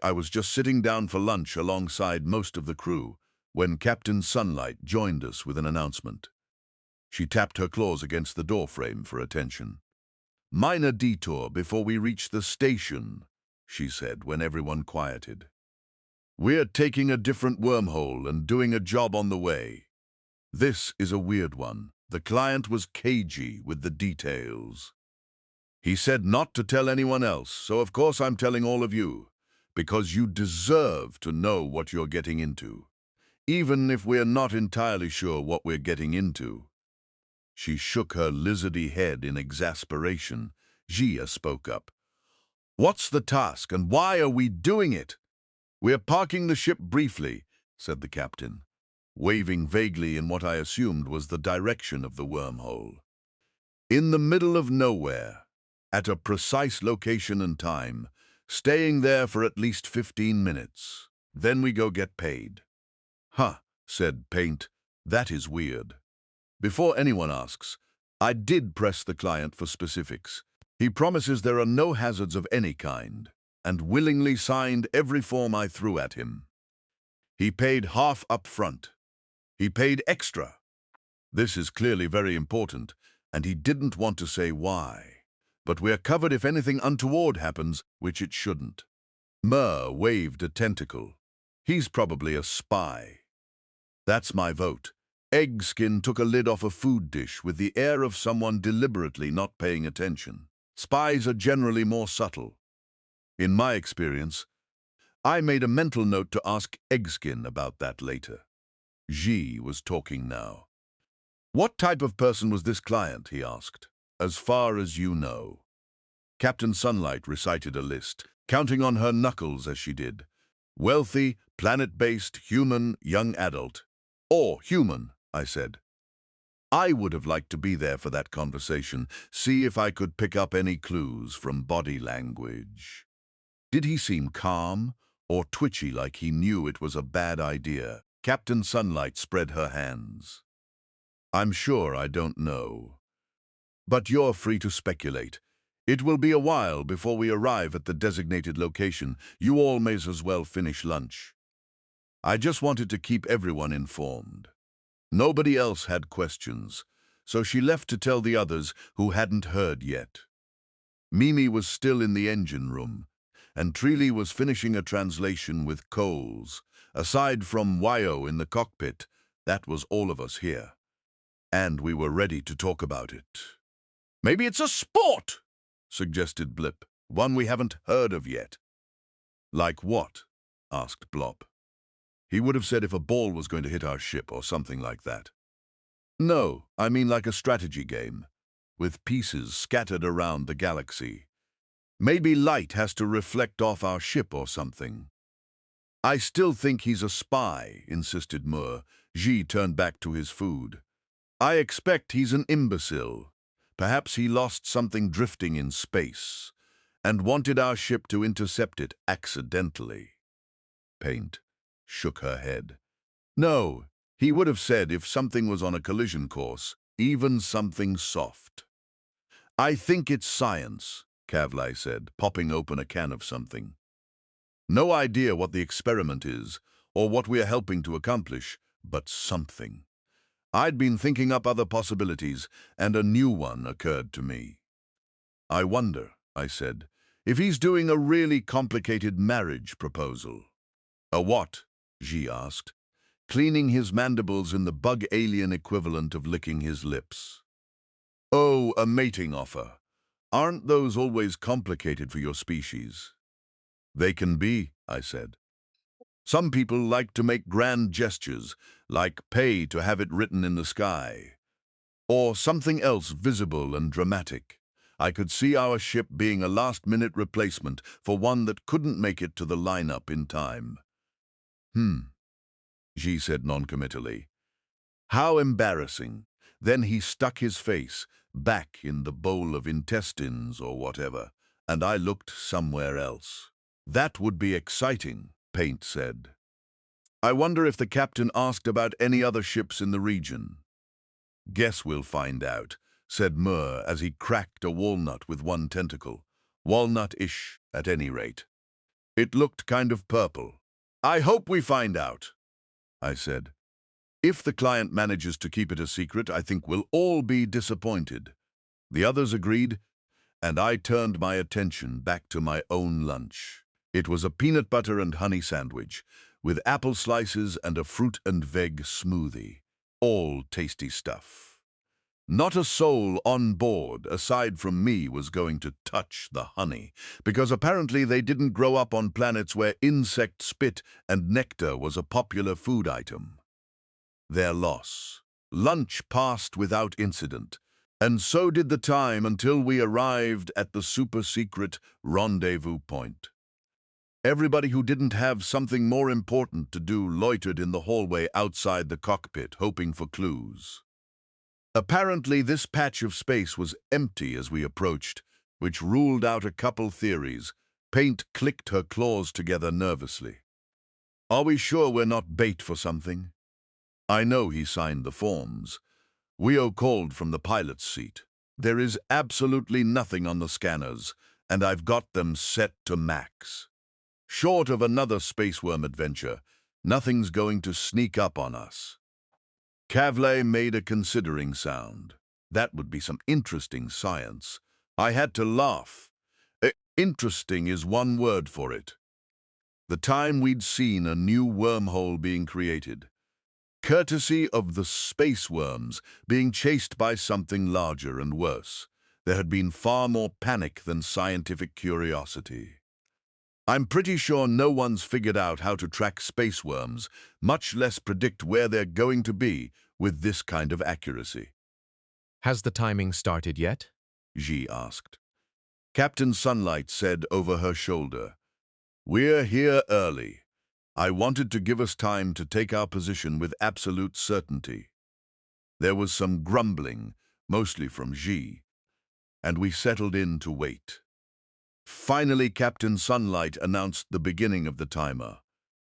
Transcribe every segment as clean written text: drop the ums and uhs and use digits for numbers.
I was just sitting down for lunch alongside most of the crew when Captain Sunlight joined us with an announcement. She tapped her claws against the doorframe for attention. "Minor detour before we reach the station," she said when everyone quieted. "We're taking a different wormhole and doing a job on the way. This is a weird one." The client was cagey with the details. "He said not to tell anyone else, so of course I'm telling all of you, because you deserve to know what you're getting into, even if we're not entirely sure what we're getting into." She shook her lizardy head in exasperation. Gia spoke up. "What's the task, and why are we doing it?" "We're parking the ship briefly," said the captain, waving vaguely in what I assumed was the direction of the wormhole. "In the middle of nowhere, at a precise location and time, staying there for at least 15 minutes. Then we go get paid." "Huh," said Paint. "That is weird." Before anyone asks, I did press the client for specifics. He promises there are no hazards of any kind, and willingly signed every form I threw at him. He paid half up front. He paid extra. This is clearly very important, and he didn't want to say why. But we're covered if anything untoward happens, which it shouldn't. Mur waved a tentacle. "He's probably a spy." "That's my vote." Eggskin took a lid off a food dish with the air of someone deliberately not paying attention. "Spies are generally more subtle. In my experience, I made a mental note to ask Eggskin about that later." Ji was talking now. "What type of person was this client?" he asked. "As far as you know." Captain Sunlight recited a list, counting on her knuckles as she did. "Wealthy, planet-based, human, young adult." "Or human," I said. I would have liked to be there for that conversation, see if I could pick up any clues from body language. Did he seem calm or twitchy like he knew it was a bad idea? Captain Sunlight spread her hands. "I'm sure I don't know. But you're free to speculate. It will be a while before we arrive at the designated location. You all may as well finish lunch." I just wanted to keep everyone informed. Nobody else had questions, so she left to tell the others who hadn't heard yet. Mimi was still in the engine room, and Trilly was finishing a translation with Coles. Aside from Wyo in the cockpit, that was all of us here. And we were ready to talk about it. "Maybe it's a sport," suggested Blip, "one we haven't heard of yet." "Like what?" asked Blop. He would have said if a ball was going to hit our ship or something like that. "No, I mean like a strategy game, with pieces scattered around the galaxy. Maybe light has to reflect off our ship or something." "I still think he's a spy," insisted Mur. Ji turned back to his food. "I expect he's an imbecile. Perhaps he lost something drifting in space, and wanted our ship to intercept it accidentally." Paint shook her head. "No, he would have said if something was on a collision course, even something soft." "I think it's science," Kavlai said, popping open a can of something. "No idea what the experiment is, or what we're helping to accomplish, but something." I'd been thinking up other possibilities, and a new one occurred to me. "I wonder," I said, "if he's doing a really complicated marriage proposal." "A what?" Ji asked, cleaning his mandibles in the bug alien equivalent of licking his lips. "Oh, a mating offer. Aren't those always complicated for your species?" "They can be," I said. "Some people like to make grand gestures, like pay to have it written in the sky. Or something else visible and dramatic. I could see our ship being a last-minute replacement for one that couldn't make it to the lineup in time." Ji said noncommittally. "How embarrassing." Then he stuck his face back in the bowl of intestines or whatever, and I looked somewhere else. "That would be exciting," Paint said. "I wonder if the captain asked about any other ships in the region." "Guess we'll find out," said Mur as he cracked a walnut with one tentacle. Walnut-ish, at any rate. It looked kind of purple. I hope we find out, I said. If the client manages to keep it a secret, I think we'll all be disappointed. The others agreed, and I turned my attention back to my own lunch. It was a peanut butter and honey sandwich, with apple slices and a fruit and veg smoothie. All tasty stuff. Not a soul on board, aside from me, was going to touch the honey, because apparently they didn't grow up on planets where insect spit and nectar was a popular food item. Their loss. Lunch passed without incident, and so did the time until we arrived at the super-secret rendezvous point. Everybody who didn't have something more important to do loitered in the hallway outside the cockpit, hoping for clues. Apparently, this patch of space was empty as we approached, which ruled out a couple theories. Paint clicked her claws together nervously. Are we sure we're not bait for something? I know he signed the forms. Weo called from the pilot's seat. There is absolutely nothing on the scanners, and I've got them set to max. Short of another spaceworm adventure, nothing's going to sneak up on us. Kavle made a considering sound. That would be some interesting science. I had to laugh. Interesting is one word for it. The time we'd seen a new wormhole being created, courtesy of the space worms being chased by something larger and worse. There had been far more panic than scientific curiosity. I'm pretty sure no one's figured out how to track space worms, much less predict where they're going to be with this kind of accuracy. Has the timing started yet? Ji asked. Captain Sunlight said over her shoulder, "We're here early. I wanted to give us time to take our position with absolute certainty." There was some grumbling, mostly from Ji, and we settled in to wait. Finally, Captain Sunlight announced the beginning of the timer,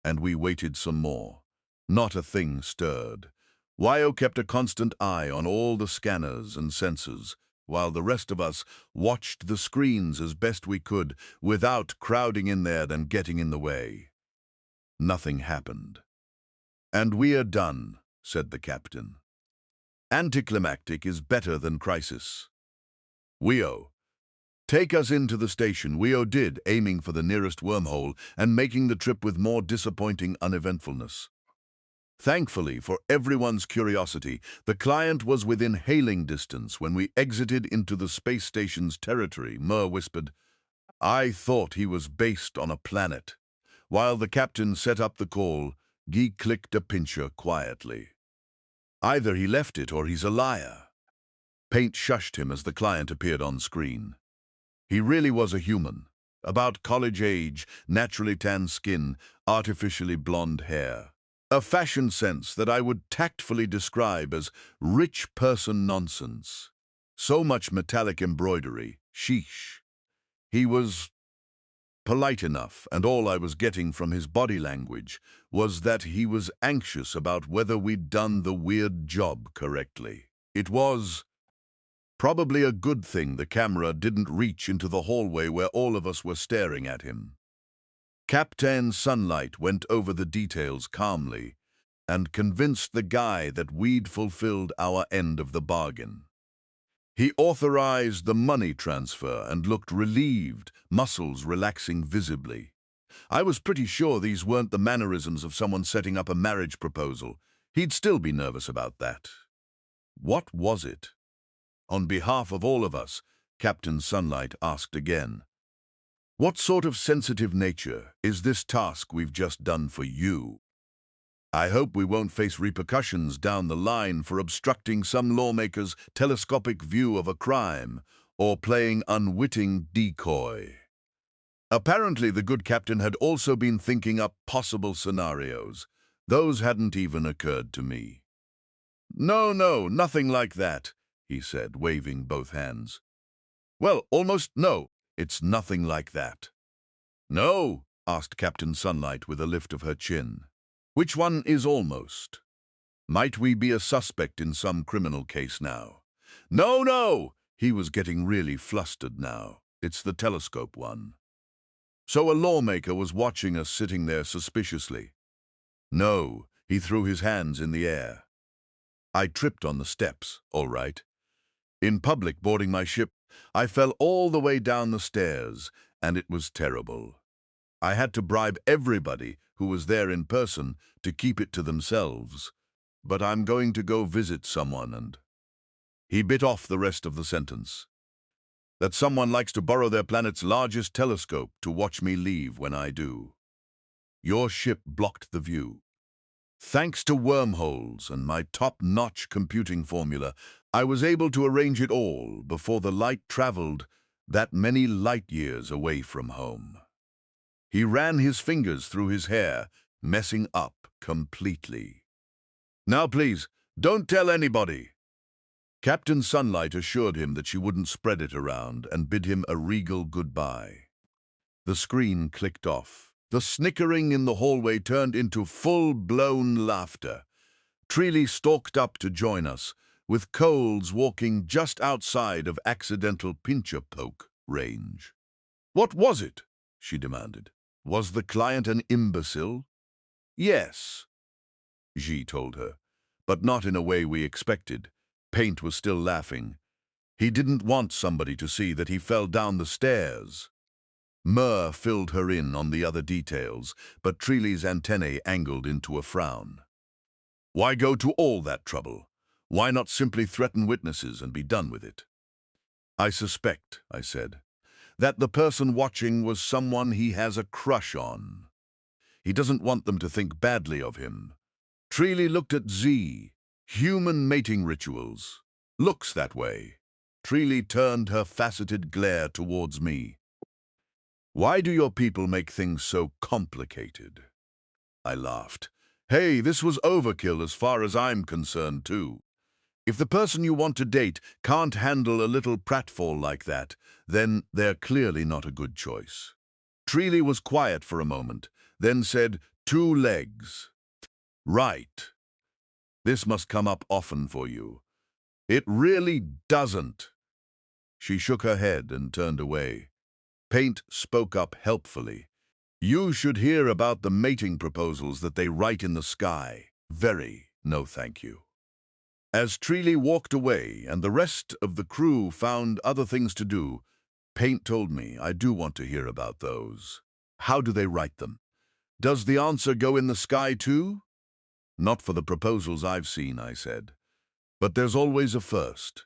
and we waited some more. Not a thing stirred. Wyo kept a constant eye on all the scanners and sensors, while the rest of us watched the screens as best we could without crowding in there and getting in the way. Nothing happened. "And we are done," said the captain. "Anticlimactic is better than crisis. Weo, take us into the station." Weo did, aiming for the nearest wormhole and making the trip with more disappointing uneventfulness. Thankfully, for everyone's curiosity, the client was within hailing distance when we exited into the space station's territory. Mer whispered, "I thought he was based on a planet." While the captain set up the call, Guy clicked a pincher quietly. "Either he left it or he's a liar." Paint shushed him as the client appeared on screen. He really was a human, about college age, naturally tan skin, artificially blonde hair. A fashion sense that I would tactfully describe as rich person nonsense. So much metallic embroidery, sheesh. He was polite enough, and all I was getting from his body language was that he was anxious about whether we'd done the weird job correctly. It was probably a good thing the camera didn't reach into the hallway where all of us were staring at him. Captain Sunlight went over the details calmly and convinced the guy that we'd fulfilled our end of the bargain. He authorized the money transfer and looked relieved, muscles relaxing visibly. I was pretty sure these weren't the mannerisms of someone setting up a marriage proposal. He'd still be nervous about that. What was it? On behalf of all of us, Captain Sunlight asked again, "What sort of sensitive nature is this task we've just done for you? I hope we won't face repercussions down the line for obstructing some lawmaker's telescopic view of a crime or playing unwitting decoy." Apparently, the good captain had also been thinking up possible scenarios. Those hadn't even occurred to me. No, nothing like that," he said, waving both hands. "Well, almost no, it's nothing like that." "No?" asked Captain Sunlight with a lift of her chin. "Which one is almost? Might we be a suspect in some criminal case now?" No! He was getting really flustered now. "It's the telescope one." So a lawmaker was watching us sitting there suspiciously. No, he threw his hands in the air. I tripped on the steps, all right. In public, boarding my ship, I fell all the way down the stairs, and it was terrible. I had to bribe everybody who was there in person to keep it to themselves. But I'm going to go visit someone and... He bit off the rest of the sentence. That someone likes to borrow their planet's largest telescope to watch me leave when I do. Your ship blocked the view. Thanks to wormholes and my top-notch computing formula, I was able to arrange it all before the light traveled that many light years away from home. He ran his fingers through his hair, messing up completely. Now please, don't tell anybody. Captain Sunlight assured him that she wouldn't spread it around and bid him a regal goodbye. The screen clicked off. The snickering in the hallway turned into full-blown laughter. Treely stalked up to join us, with Coles walking just outside of accidental pincher-poke range. What was it? She demanded. Was the client an imbecile? Yes, Xi told her, but not in a way we expected. Paint was still laughing. He didn't want somebody to see that he fell down the stairs. Myrrh filled her in on the other details, but Treely's antennae angled into a frown. Why go to all that trouble? Why not simply threaten witnesses and be done with it? I suspect, I said, that the person watching was someone he has a crush on. He doesn't want them to think badly of him. Treely looked at Z. Human mating rituals. Looks that way. Treely turned her faceted glare towards me. Why do your people make things so complicated? I laughed. Hey, this was overkill as far as I'm concerned, too. If the person you want to date can't handle a little pratfall like that, then they're clearly not a good choice. Treely was quiet for a moment, then said, 2 legs. Right. This must come up often for you. It really doesn't. She shook her head and turned away. Paint spoke up helpfully. You should hear about the mating proposals that they write in the sky. Very, no thank you. As Treely walked away and the rest of the crew found other things to do, Paint told me I do want to hear about those. How do they write them? Does the answer go in the sky too? Not for the proposals I've seen, I said. But there's always a first.